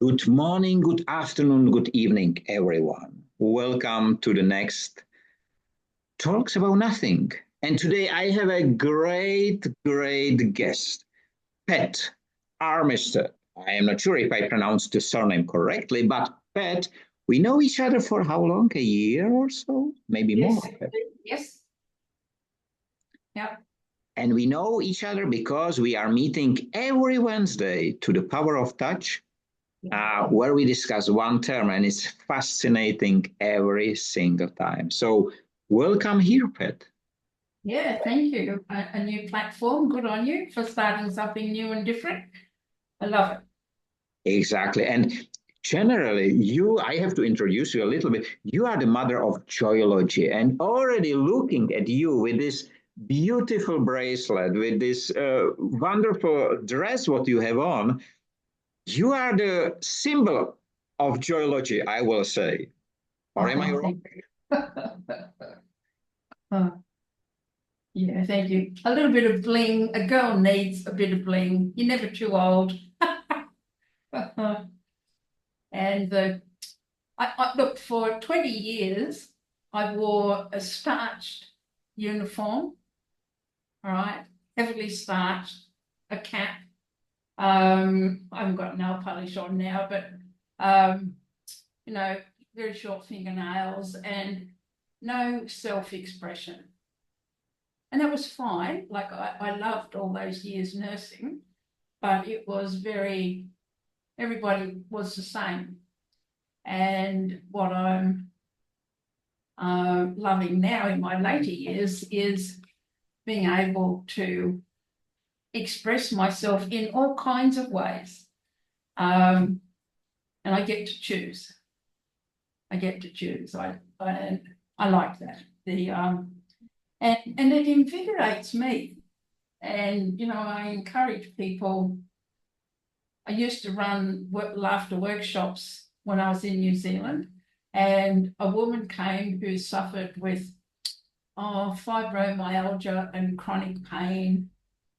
Good morning, good afternoon, good evening, everyone. Welcome to the next Talks About Nothing. And today I have a great guest, Pat Armitstead. I am not sure if I pronounced the surname correctly, but Pat, we know each other for how long? A year or so? Maybe more. Yes. Yeah. And we know each other because we are meeting every Wednesday to the Power of Touch, where we discuss one term, and it's fascinating every single time. So, welcome here, Pat. Yeah, thank you. A new platform. Good on you for starting something new and different. I love it. Exactly. And generally, I have to introduce you a little bit. You are the mother of joyology, and already looking at you with this beautiful bracelet, with this wonderful dress, what you have on, you are the symbol of joyology, I will say. Or am I wrong? Yeah, thank you. A little bit of bling. A girl needs a bit of bling. You're never too old. And look, for 20 years, I wore a starched uniform, all right, heavily starched, a cap. I haven't got nail polish on now, but you know, very short fingernails and no self-expression. And that was fine. Like I loved all those years nursing, but it was everybody was the same. And what I'm loving now in my later years is being able to express myself in all kinds of ways. And I get to choose. I like that. And it invigorates me. And I encourage people. I used to run laughter workshops when I was in New Zealand, and a woman came who suffered with fibromyalgia and chronic pain,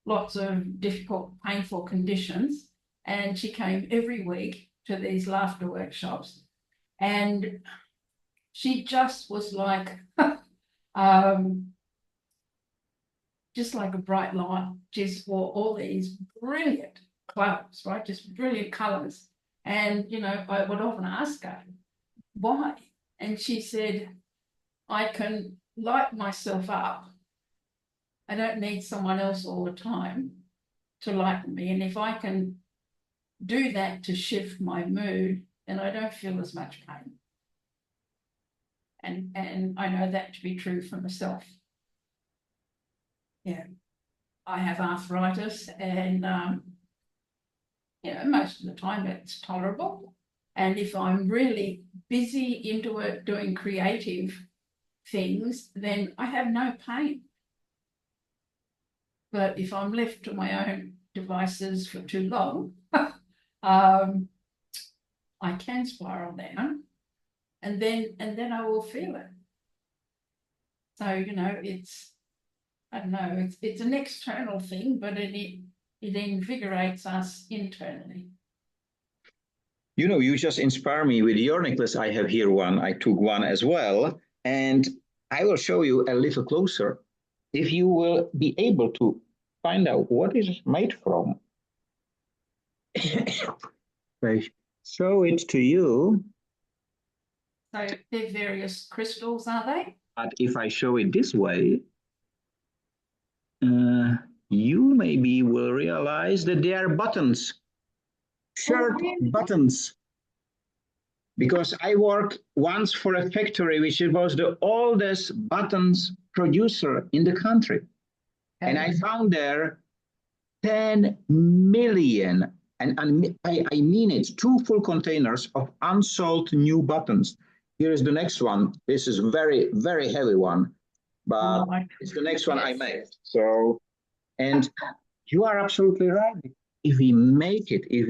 lots of difficult, painful conditions, and she came every week to these laughter workshops, and she just was like just like a bright light. Just wore all these brilliant clothes, right? Just brilliant colors. And, I would often ask her, why? And she said, I can light myself up. I don't need someone else all the time to lighten me. And if I can do that to shift my mood, then I don't feel as much pain. And I know that to be true for myself. Yeah. I have arthritis, and most of the time it's tolerable. And if I'm really busy into it doing creative things, then I have no pain. But if I'm left to my own devices for too long, I can spiral down, and then I will feel it. So it's, I don't know, it's an external thing, but it invigorates us internally. You just inspire me with your necklace. I have here one. I took one as well, and I will show you a little closer if you will be able to find out what it is made from. I show it to you. So they're various crystals, are they? But if I show it this way, you maybe will realize that they are buttons, shirt buttons. Because I worked once for a factory which was the oldest buttons producer in the country. Okay. And I found there 10 million, and I mean it, 2 full containers of unsold new buttons. Here is the next one. This is very, very heavy one, but it's the next one I made. So, and you are absolutely right. If we make it, if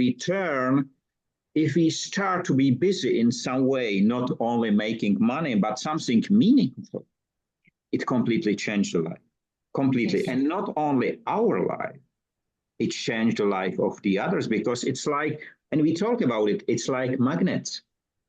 we start to be busy in some way, not only making money, but something meaningful, it completely changed the life. Completely. Yes. And not only our life, it changed the life of the others, because it's like And we talk about it. It's like magnets.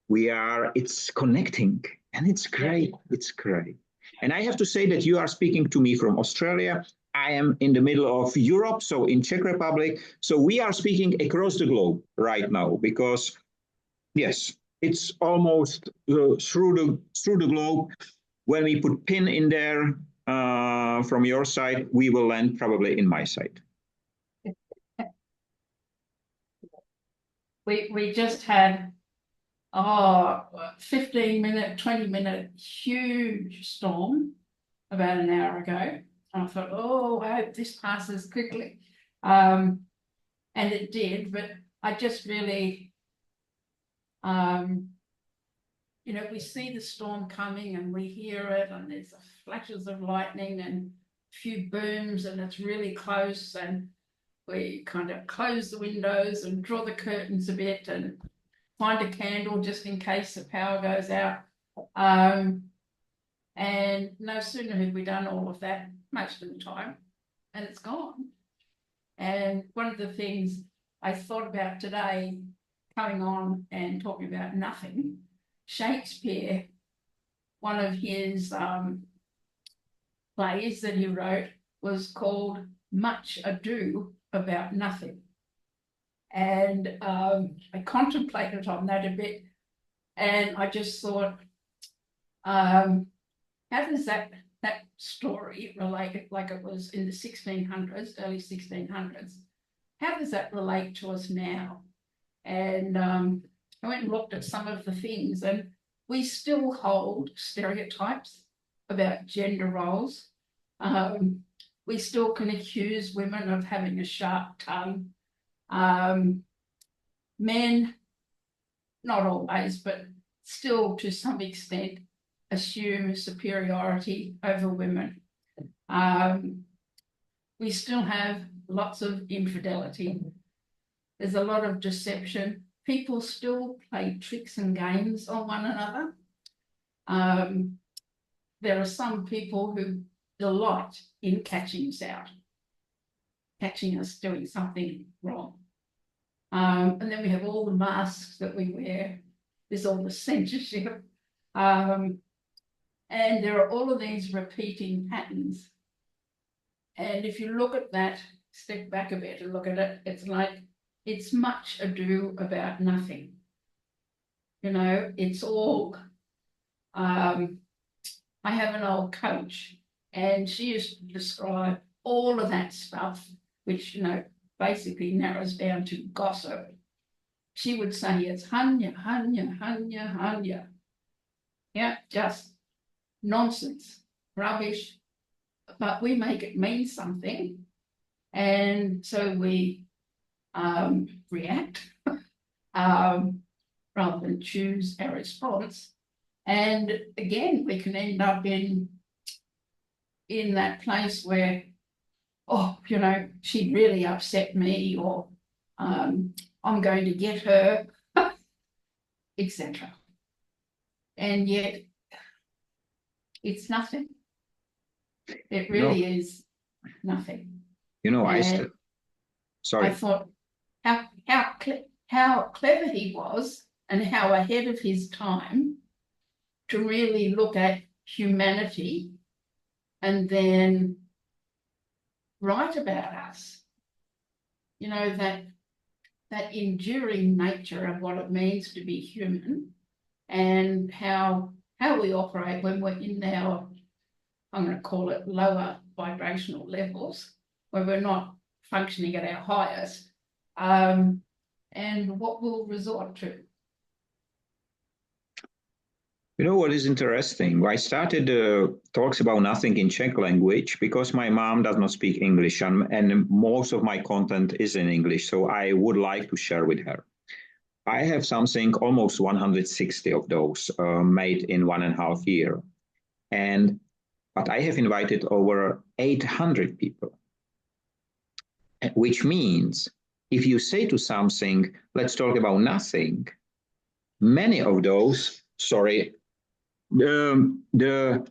It's connecting, and it's great. It's great. And I have to say that you are speaking to me from Australia. I am in the middle of Europe, so in Czech Republic. So we are speaking across the globe right now because, yes, it's almost through the globe. When we put pin in there from your side, we will land probably in my side. We just had 15-minute, 20-minute huge storm about an hour ago. And I thought, oh, I hope this passes quickly. And it did, but I just really, you know, we see the storm coming and we hear it, and there's flashes of lightning and a few booms, and it's really close, and we kind of close the windows and draw the curtains a bit and find a candle just in case the power goes out. And no sooner have we done all of that, most of the time, and it's gone. And one of the things I thought about today, coming on and talking about nothing, Shakespeare, one of his plays that he wrote was called Much Ado About Nothing. And I contemplated on that a bit, and I just thought, how does that story relate, like it was in the 1600s, early 1600s, how does that relate to us now? And I went and looked at some of the things, and we still hold stereotypes about gender roles. We still can accuse women of having a sharp tongue. Men, not always, but still to some extent, assume superiority over women. We still have lots of infidelity. There's a lot of deception. People still play tricks and games on one another. There are some people who delight in catching us out, catching us doing something wrong. And then we have all the masks that we wear. There's all the censorship. And there are all of these repeating patterns. And if you look at that, step back a bit and look at it, it's like, it's much ado about nothing. You know, it's all, I have an old coach, and she used to describe all of that stuff, which, you know, basically narrows down to gossip. She would say it's hanya, hanya, hanya, hanya. Yeah, just nonsense, rubbish, but we make it mean something. And so we react rather than choose our response. And again, we can end up in that place where, oh, you know, she really upset me, or I'm going to get her, etc. And yet, it's nothing. It really is nothing. You know, sorry. I thought how clever he was, and how ahead of his time to really look at humanity and then write about us. You know, that enduring nature of what it means to be human, and how we operate when we're in our, I'm going to call it, lower vibrational levels, where we're not functioning at our highest, and what we'll resort to. You know what is interesting? I started talks about nothing in Czech language because my mom does not speak English, and most of my content is in English, so I would like to share with her. I have something, almost 160 of those made in 1.5 years. But I have invited over 800 people, which means if you say to something, let's talk about nothing, many of those, sorry, the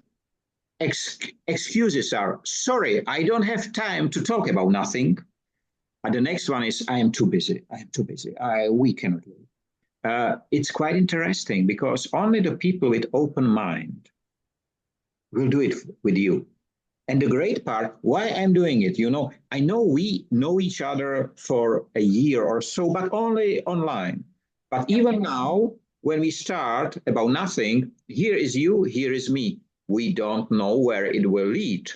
excuses are, sorry, I don't have time to talk about nothing. And the next one is, I am too busy. I am too busy. We cannot live. It's quite interesting because only the people with open mind will do it with you. And the great part, why I'm doing it, I know we know each other for a year or so, but only online. But even now, when we start about nothing, here is you, here is me. We don't know where it will lead.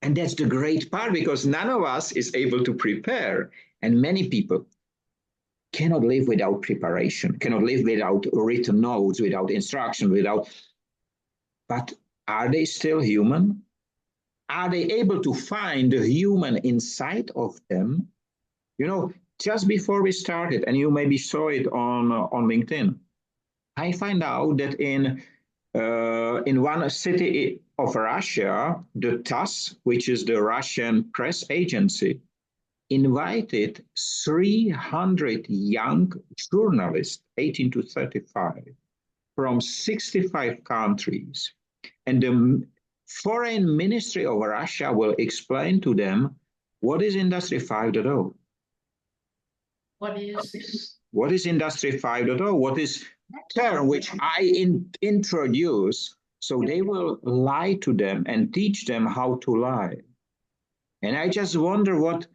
And that's the great part because none of us is able to prepare. And many people cannot live without preparation, cannot live without written notes, without instruction, without. But are they still human? Are they able to find the human inside of them? Just before we started, and you maybe saw it on LinkedIn, I find out that in one city of Russia, the TASS, which is the Russian press agency, invited 300 young journalists, 18 to 35, from 65 countries. And the Foreign Ministry of Russia will explain to them what is Industry 5.0. What is Industry 5.0? What is term which I introduce? So they will lie to them and teach them how to lie. And I just wonder what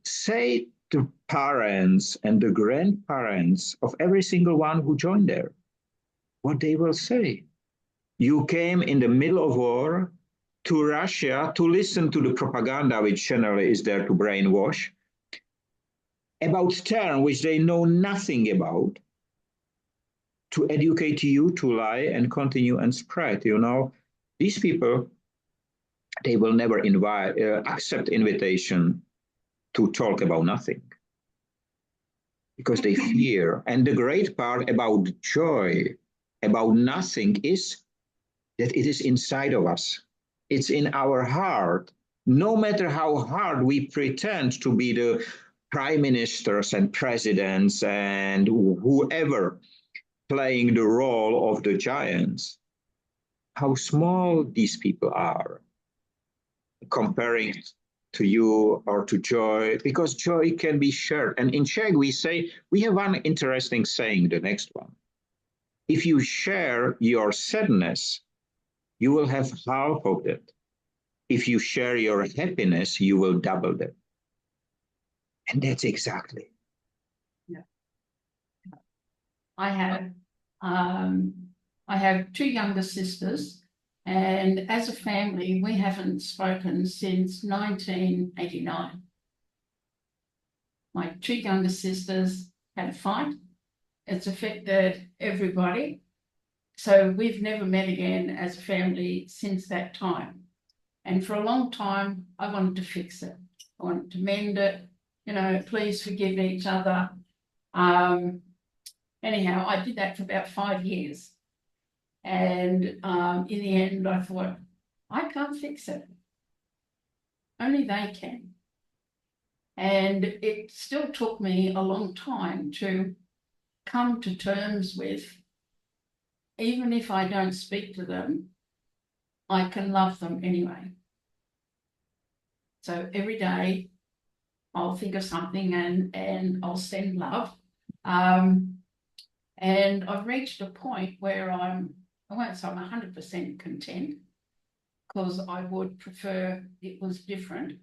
say the parents and the grandparents of every single one who joined there, what they will say. You came in the middle of war to Russia to listen to the propaganda, which generally is there to brainwash, about terms which they know nothing about, to educate you to lie and continue and spread. These people, they will never accept invitation to talk about nothing because they fear. And the great part about joy, about nothing, is that it is inside of us. It's in our heart. No matter how hard we pretend to be the prime ministers and presidents and whoever playing the role of the giants, how small these people are comparing to you or to joy, because joy can be shared. And in Czech, we have one interesting saying, the next one. If you share your sadness, you will have half of it. If you share your happiness, you will double that. And that's exactly. Yeah. I have two younger sisters, and as a family, we haven't spoken since 1989. My two younger sisters had a fight. It's affected everybody. So we've never met again as a family since that time. And for a long time, I wanted to fix it. I wanted to mend it, please forgive each other. Anyhow, I did that for about 5 years. And in the end, I thought, I can't fix it. Only they can. And it still took me a long time to come to terms with, even if I don't speak to them, I can love them anyway. So every day I'll think of something and I'll send love. And I've reached a point where I won't say I'm 100% content, because I would prefer it was different.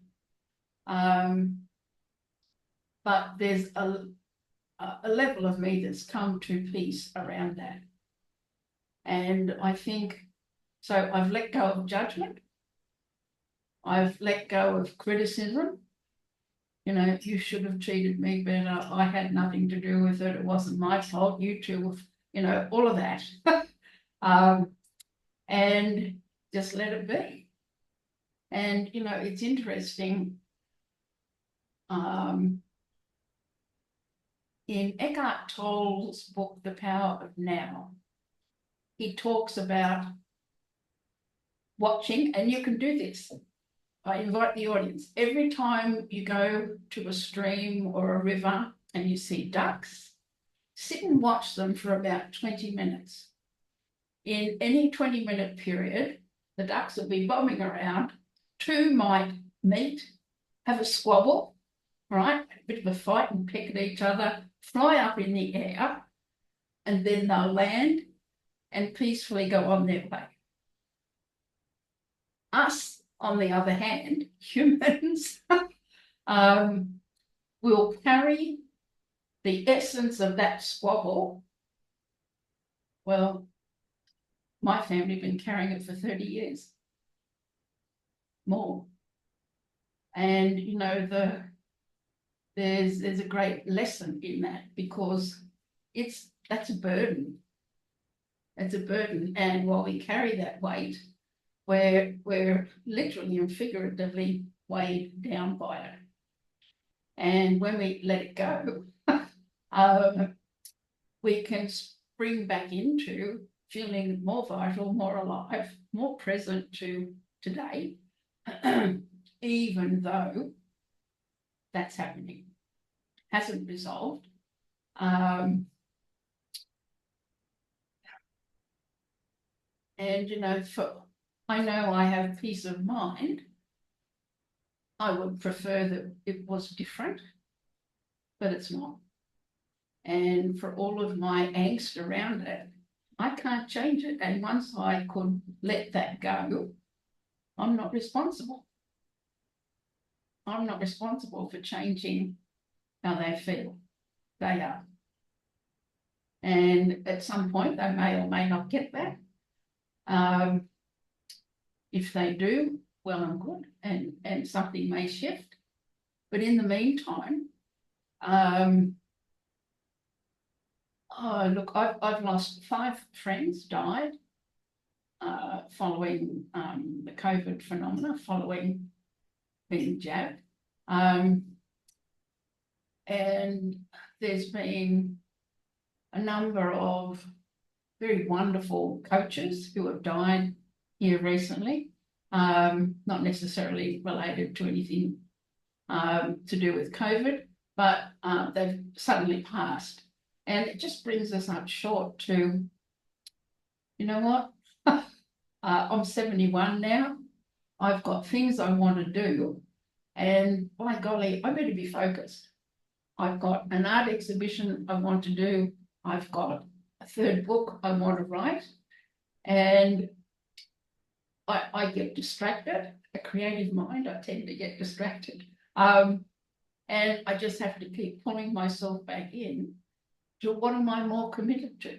But there's a level of me that's come to peace around that. And I think, so I've let go of judgment. I've let go of criticism. You should have treated me better. I had nothing to do with it. It wasn't my fault. You two, all of that. And just let it be. And, it's interesting. In Eckhart Tolle's book, The Power of Now, he talks about watching, and you can do this. I invite the audience. Every time you go to a stream or a river and you see ducks, sit and watch them for about 20 minutes. In any 20-minute period, the ducks will be bobbing around. Two might meet, have a squabble, right? A bit of a fight and peck at each other, fly up in the air, and then they'll land and peacefully go on their way. Us, on the other hand, humans, will carry the essence of that squabble. Well, my family have been carrying it for 30 years, more. And, you know, there's a great lesson in that, because that's a burden. It's a burden. And while we carry that weight, we're literally and figuratively weighed down by it. And when we let it go, we can spring back into feeling more vital, more alive, more present to today, even though that's happening, hasn't resolved. And, you know, I know I have peace of mind. I would prefer that it was different, but it's not. And for all of my angst around it, I can't change it. And once I could let that go, I'm not responsible. I'm not responsible for changing how they feel. They are. And at some point, they may or may not get that. If they do, well and good, and something may shift. But in the meantime, look, I've lost 5 friends, died following the COVID phenomena, following being jabbed. And there's been a number of very wonderful coaches who have died here recently, not necessarily related to anything to do with COVID, but they've suddenly passed. And it just brings us up short to, you know what, I'm 71 now, I've got things I want to do, and by golly, I better be focused. I've got an art exhibition I want to do, I've got a 3rd book I want to write, and I get distracted. A creative mind, I tend to get distracted. And I just have to keep pulling myself back in to what am I more committed to?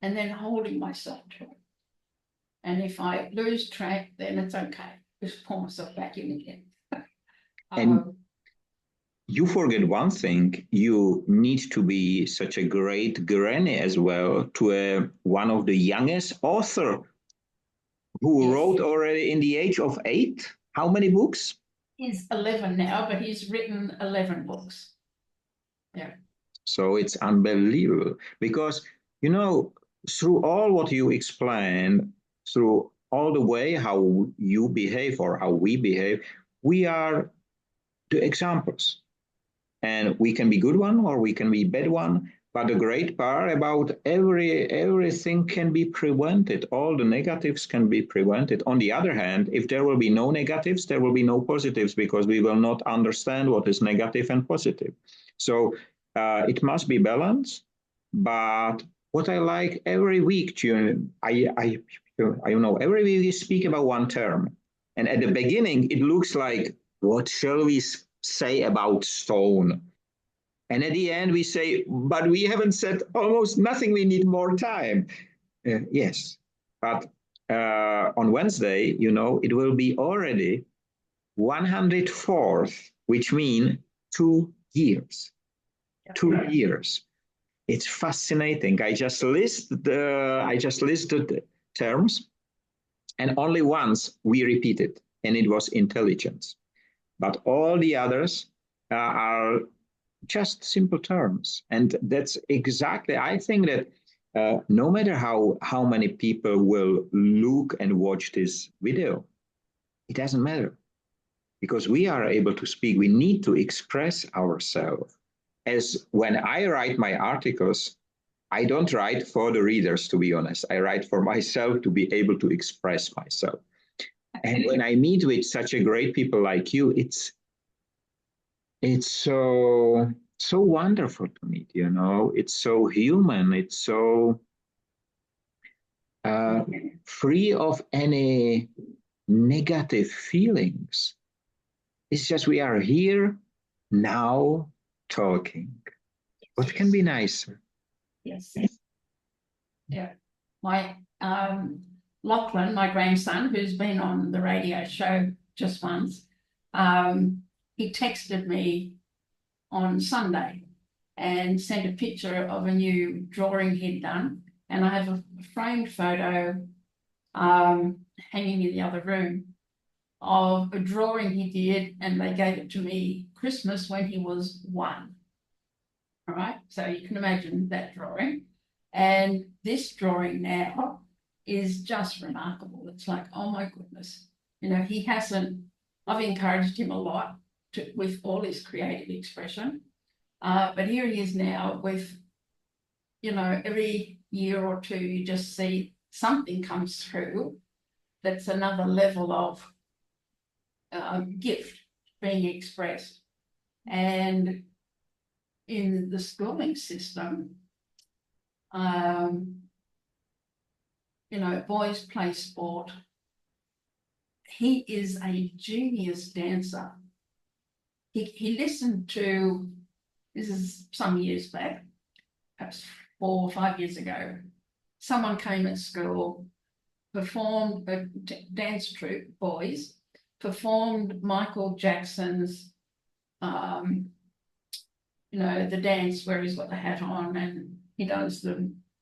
And then holding myself to it. And if I lose track, then it's okay. Just pull myself back in again. And you forget one thing. You need to be such a great granny as well to one of the youngest author who Yes. wrote already in the age of 8. How many books? He's 11 now, but he's written 11 books. Yeah. So it's unbelievable because, you know, through all what you explained, through all the way how you behave or how we behave, we are the examples. And we can be good one or we can be bad one. But the great part about everything can be prevented. All the negatives can be prevented. On the other hand, if there will be no negatives, there will be no positives because we will not understand what is negative and positive. So it must be balanced. But what I like every week, I know every week we speak about one term. And at the beginning, it looks like, what shall we say about stone? And at the end, we say, but we haven't said almost nothing. We need more time. Yes. But on Wednesday, you know, it will be already 104th, which means 2 years. 2 years. It's fascinating. I just listed the terms, and only once we repeated, and it was intelligence. But all the others are just simple terms. And that's exactly, I think that no matter how many people will look and watch this video, it doesn't matter. Because we are able to speak, we need to express ourselves. As when I write my articles, I don't write for the readers, to be honest. I write for myself to be able to express myself. And when I meet with such a great people like you, it's it's so wonderful to meet, you know. It's so human. It's so free of any negative feelings. It's just we are here now talking. What can be nicer? Yes. Yeah. My Lachlan, my grandson, who's been on the radio show just once, he texted me on Sunday and sent a picture of a new drawing he'd done. And I have a framed photo hanging in the other room of a drawing he did, and they gave it to me Christmas when he was 1. All right, so you can imagine that drawing. And this drawing now is just remarkable. It's like, oh my goodness, you know, he hasn't, I've encouraged him a lot with all his creative expression. But here he is now with, you know, every year or two, you just see something comes through that's another level of gift being expressed. And in the schooling system, you know, boys play sport. He is a genius dancer. He listened to, this is some years back, perhaps 4 or 5 years ago, someone came at school, performed a dance troupe, boys, performed Michael Jackson's, you know, the dance where he's got the hat on and he does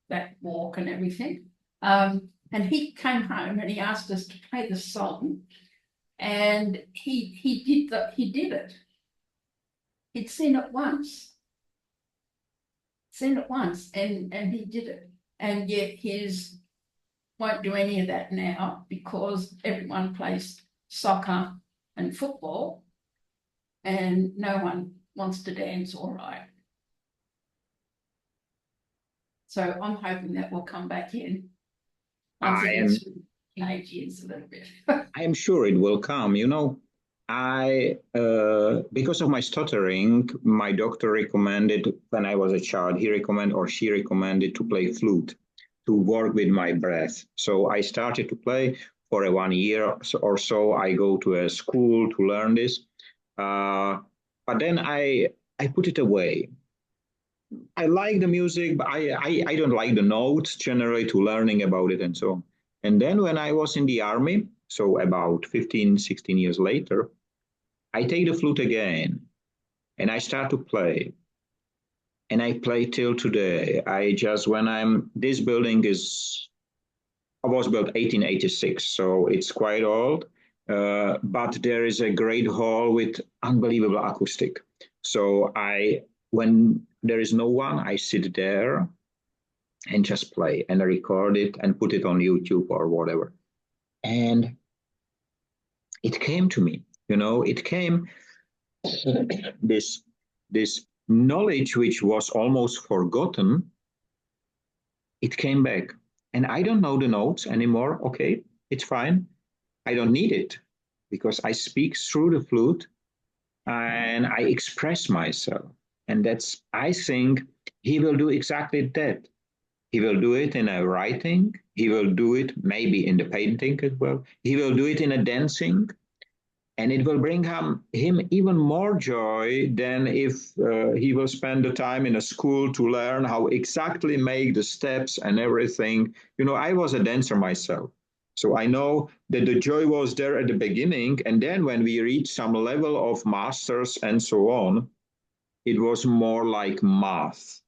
that walk and everything. And he came home and he asked us to play the song, and he did it. He'd seen it once, and he did it. And yet his won't do any of that now because everyone plays soccer and football, and no one wants to dance all right. So I'm hoping that will come back in once it gets to teenage years a little bit. I am sure it will come. You know, because of my stuttering, my doctor recommended when I was a child, she recommended to play flute, to work with my breath. So I started to play for 1 year or so. I go to a school to learn this. But then I put it away. I like the music, but I don't like the notes generally to learning about it and so on. And then when I was in the army, so about 15, 16 years later, I take the flute again and I start to play. And I play till today. This building was built 1886, so it's quite old. But there is a great hall with unbelievable acoustic. So when there is no one, I sit there and just play and I record it and put it on YouTube or whatever. And it came to me, you know, it came this knowledge which was almost forgotten. It came back, and I don't know the notes anymore. Okay, it's fine. I don't need it because I speak through the flute and I express myself. And I think he will do exactly that. He will do it in a writing. He will do it maybe in the painting as well. He will do it in a dancing. And it will bring him even more joy than if he will spend the time in a school to learn how exactly make the steps and everything. You know, I was a dancer myself. So I know that the joy was there at the beginning. And then when we reached some level of masters and so on, it was more like math.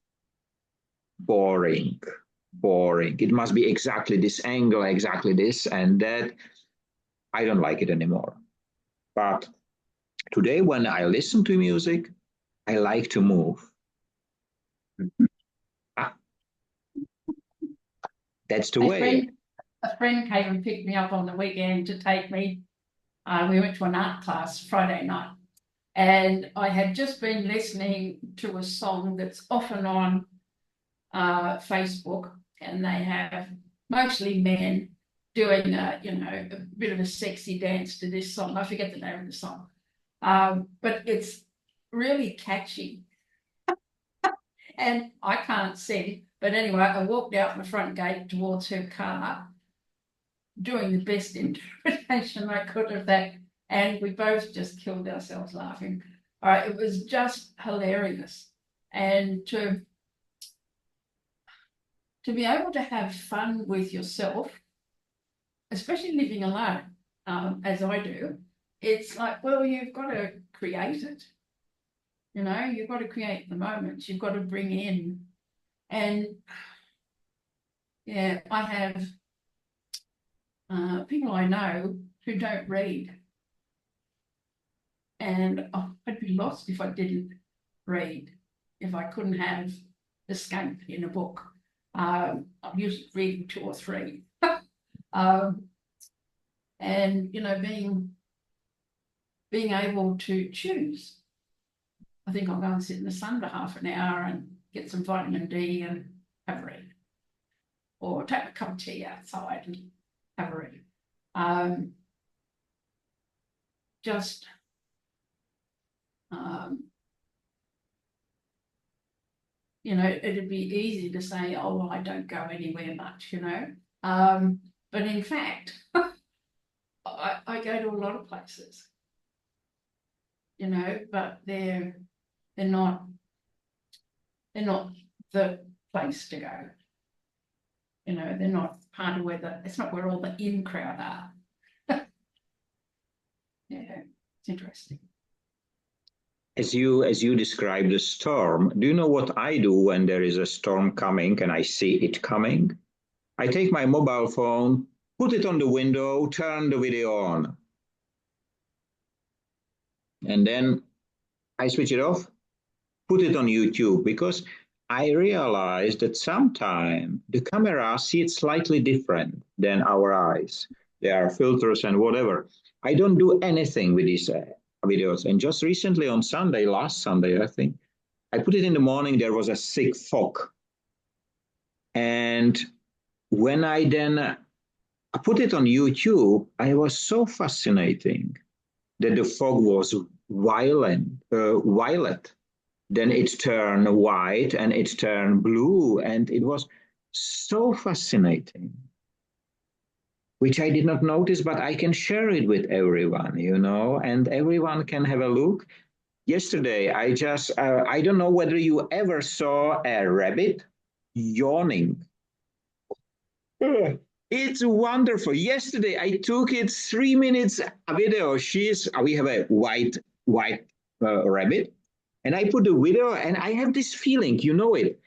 Boring. It must be exactly this angle, exactly this and that. I don't like it anymore. But today, when I listen to music, I like to move. That's the way. A friend came and picked me up on the weekend to take me. We went to an art class Friday night, and I had just been listening to a song that's often on Facebook, and they have mostly men doing a bit of a sexy dance to this song. I forget the name of the song, but it's really catchy. And I can't see. But anyway, I walked out the front gate towards her car, doing the best interpretation I could of that. And we both just killed ourselves laughing. All right, it was just hilarious. And to be able to have fun with yourself, especially living alone, as I do, it's like, well, you've got to create it. You know, you've got to create the moments, you've got to bring in. And yeah, I have people I know who don't read. And I'd be lost if I didn't read, if I couldn't have escape in a book. I'm usually reading 2 or 3. And, you know, being able to choose. I think I'll go and sit in the sun for half an hour and get some vitamin D and have a read. Or take a cup of tea outside and have a read. You know, it'd be easy to say, oh, well, I don't go anywhere much, you know. But in fact, I go to a lot of places, you know, but they're not the place to go. You know, they're not part of it's not where all the in crowd are. Yeah, it's interesting. As you describe the storm, do you know what I do when there is a storm coming and I see it coming? I take my mobile phone, put it on the window, turn the video on. And then I switch it off, put it on YouTube, because I realized that sometimes the camera sees slightly different than our eyes. There are filters and whatever. I don't do anything with these videos. And just recently on Sunday, last Sunday, I think, I put it in the morning, there was a thick fog. And when I then put it on YouTube, I was so fascinating that the fog was violet. Then it turned white and it turned blue. And it was so fascinating, which I did not notice, but I can share it with everyone, you know, and everyone can have a look. Yesterday, I don't know whether you ever saw a rabbit yawning. It's wonderful. Yesterday, I took it 3 minutes video. We have a white rabbit, and I put the video, and I have this feeling, you know it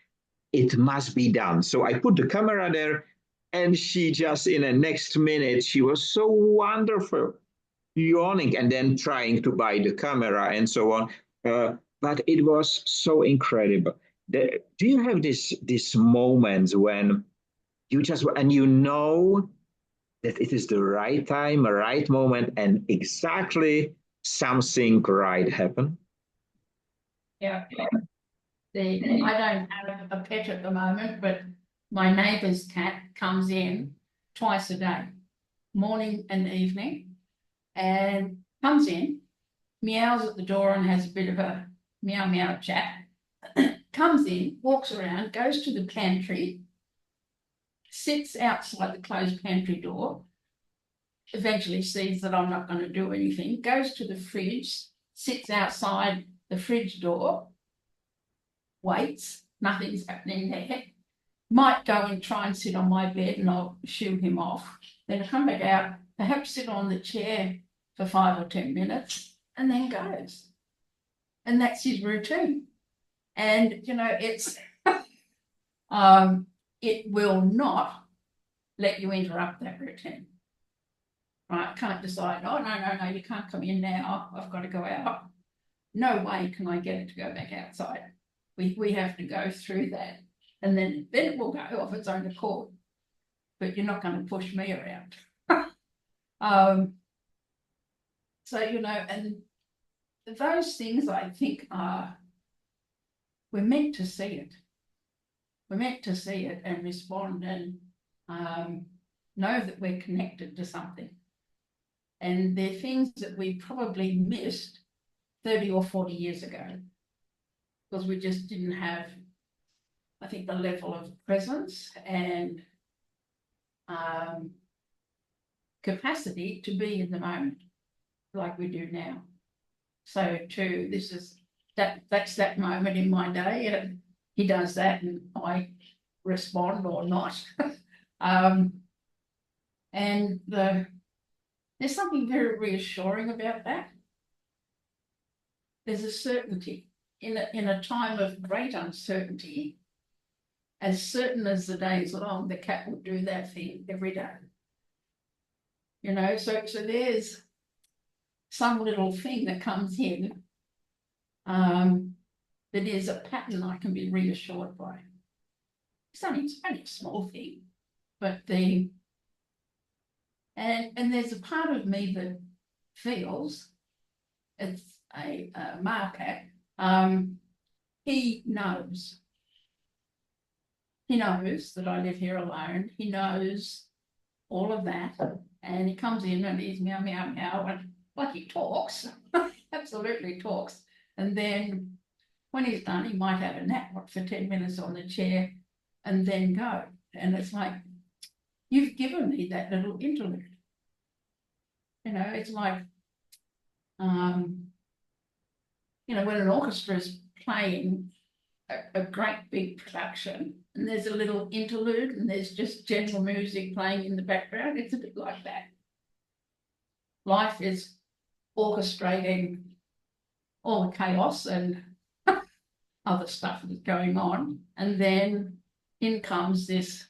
must be done. So I put the camera there, and she just in the next minute, she was so wonderful, yawning, and then trying to buy the camera and so on. But it was so incredible. Do you have these moments when you just, and you know that it is the right time, a right moment, and exactly something right happen? Yeah. I don't have a pet at the moment, but my neighbour's cat comes in twice a day, morning and evening, and comes in, meows at the door and has a bit of a meow meow chat, comes in, walks around, goes to the pantry, sits outside the closed pantry door, eventually sees that I'm not going to do anything, goes to the fridge, sits outside the fridge door, waits, nothing's happening there, might go and try and sit on my bed and I'll shoo him off, then come back out, perhaps sit on the chair for 5 or 10 minutes and then goes. And that's his routine. And, you know, it's, it will not let you interrupt that routine. Right? I can't decide, oh, no, you can't come in now, I've got to go out. No way can I get it to go back outside. We have to go through that. And then it will go off its own accord. But you're not going to push me around. So, you know, and those things I think we're meant to see it. We're meant to see it and respond and know that we're connected to something. And they're things that we probably missed 30 or 40 years ago, because we just didn't have, I think, the level of presence and capacity to be in the moment like we do now. So too, that's that moment in my day, and he does that and I respond or not. And there's something very reassuring about that. There's a certainty in a time of great uncertainty. As certain as the day is long, the cat will do that thing every day. You know, so there's some little thing that comes in that is a pattern I can be reassured by. It's only a small thing, but and there's a part of me that feels it's a marker. He knows. He knows that I live here alone. He knows all of that, and he comes in and he's meow meow meow, and like he talks, absolutely talks. And then when he's done, he might have a nap for 10 minutes on the chair, and then go. And it's like, you've given me that little interlude. You know, it's like, you know, when an orchestra is playing a great big production and there's a little interlude and there's just general music playing in the background, it's a bit like that. Life is orchestrating all the chaos and other stuff that's going on, and then in comes this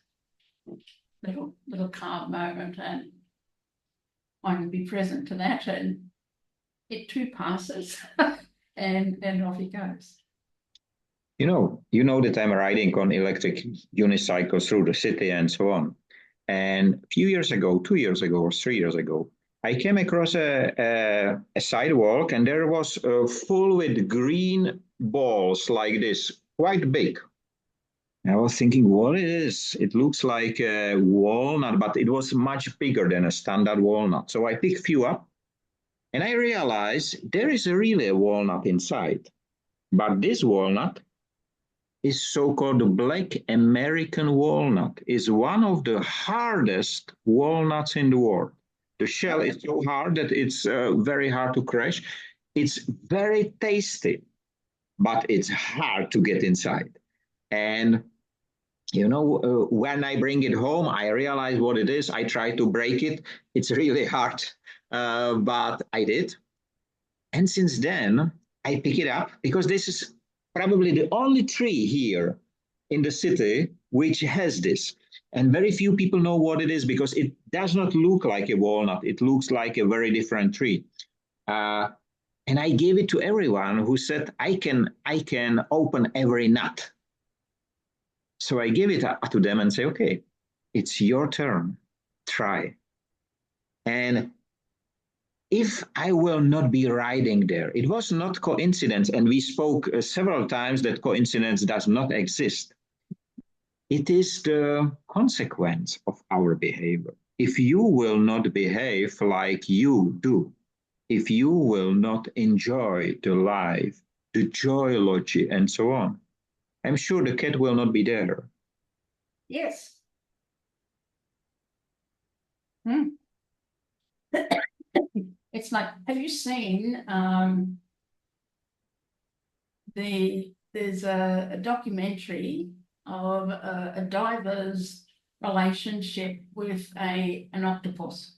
little calm moment, and I can be present to that, and it too passes, and off he goes. You know that I'm riding on electric unicycles through the city and so on. And a few years ago, 2 years ago or 3 years ago, I came across a sidewalk, and there was full with green balls like this, quite big. I was thinking, what it is? It looks like a walnut, but it was much bigger than a standard walnut. So I picked a few up, and I realized there is really a walnut inside. But this walnut is so-called black American walnut. Is one of the hardest walnuts in the world. The shell is so hard that it's very hard to crush. It's very tasty, but it's hard to get inside. And you know, when I bring it home, I realize what it is. I try to break it. It's really hard, but I did. And since then, I pick it up because this is probably the only tree here in the city which has this. And very few people know what it is because it does not look like a walnut. It looks like a very different tree. And I gave it to everyone who said, I can open every nut. So I give it to them and say, okay, it's your turn. Try. And if I will not be riding there, it was not coincidence. And we spoke several times that coincidence does not exist. It is the consequence of our behavior. If you will not behave like you do, if you will not enjoy the life, the joyology, and so on, I'm sure the cat will not be there. Yes. It's like, have you seen there's a documentary of a diver's relationship with an octopus?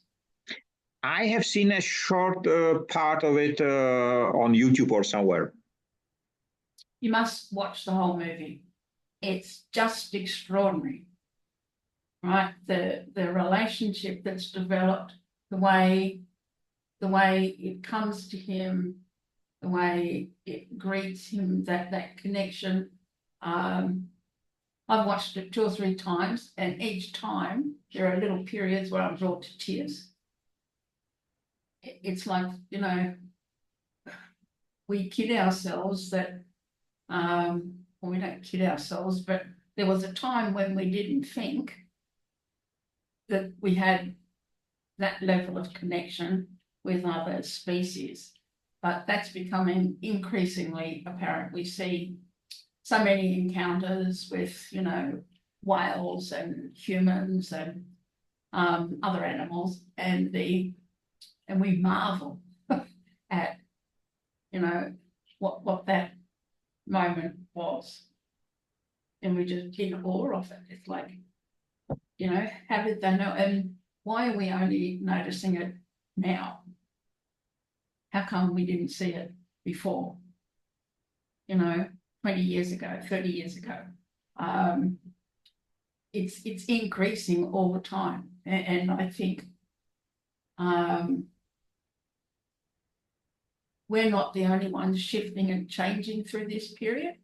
I have seen a short part of it on YouTube or somewhere. You must watch the whole movie. It's just extraordinary, right? The relationship that's developed, the way it comes to him, the way it greets him, that connection. I've watched it 2 or 3 times, and each time there are little periods where I'm brought to tears. It's like, you know, we kid ourselves that, well, we don't kid ourselves, but there was a time when we didn't think that we had that level of connection with other species. but that's becoming increasingly apparent. We see so many encounters with, you know, whales and humans and other animals, and we marvel at, you know, what that moment was, and we just in awe of it. It's like, you know, how did they know, and why are we only noticing it now? How come we didn't see it before? You know, 20 years ago, 30 years ago. It's increasing all the time, and I think we're not the only ones shifting and changing through this period.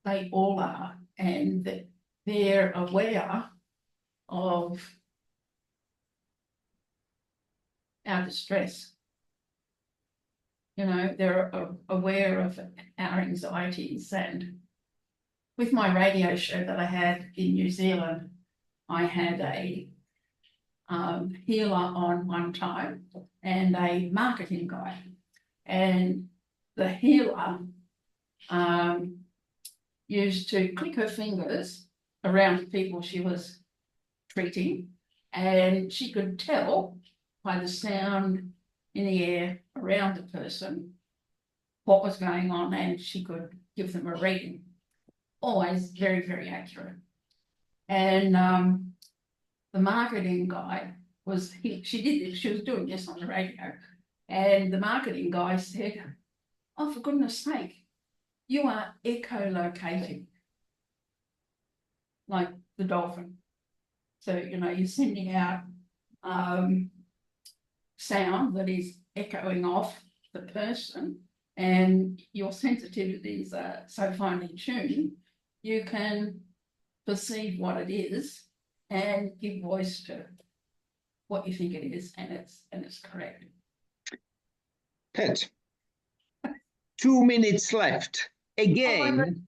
They all are, and they're aware of our distress. You know, they're aware of our anxieties. And with my radio show that I had in New Zealand, I had a healer on one time and a marketing guy. And the healer used to click her fingers around the people she was treating, and she could tell by the sound in the air around the person what was going on, and she could give them a reading. Always very, very accurate. And the marketing guy she was doing this on the radio, and the marketing guy said, "Oh, for goodness sake, you are echolocating like the dolphin." So, you know, you're sending out sound that is echoing off the person, and your sensitivities are so finely tuned, you can perceive what it is and give voice to what you think it is, and it's correct. Pat, 2 minutes left. Again,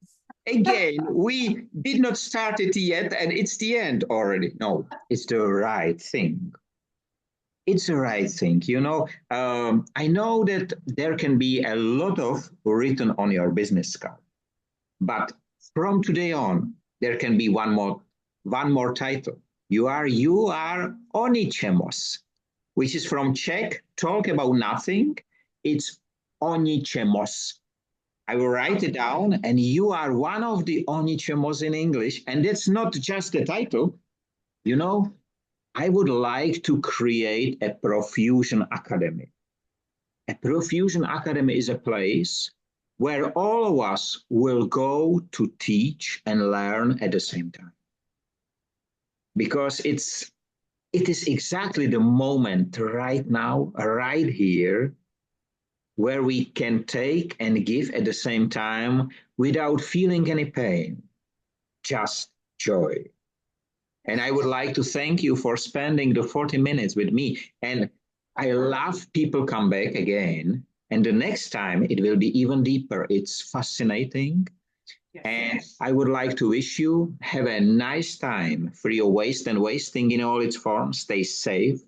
we did not start it yet, and it's the end already. No, it's the right thing. It's the right thing. You know, I know that there can be a lot of written on your business card, but from today on, there can be one more title. You are ONICHEMOS, which is from Czech, talk about nothing. It's ONICHEMOS. I will write it down, and you are one of the ONICHEMOS in English, and that's not just the title. You know, I would like to create a Profusion Academy. A Profusion Academy is a place where all of us will go to teach and learn at the same time. Because it is exactly the moment right now, right here, where we can take and give at the same time without feeling any pain, just joy. And I would like to thank you for spending the 40 minutes with me. And I love people come back again. And the next time it will be even deeper. It's fascinating. Yes. And I would like to wish you have a nice time, free of waste and wasting in all its forms. Stay safe,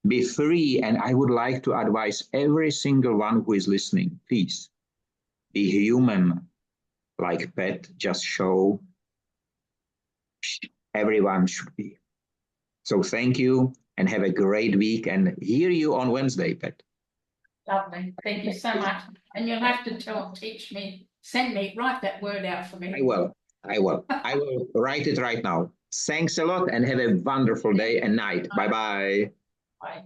be free. And I would like to advise every single one who is listening, please be human, like Pat just showed. Everyone should be. So thank you and have a great week, and hear you on Wednesday, Pat. Lovely. Thank you so much. And you'll have to write that word out for me. I will. I will write it right now. Thanks a lot and have a wonderful day and night. Bye-bye. Bye.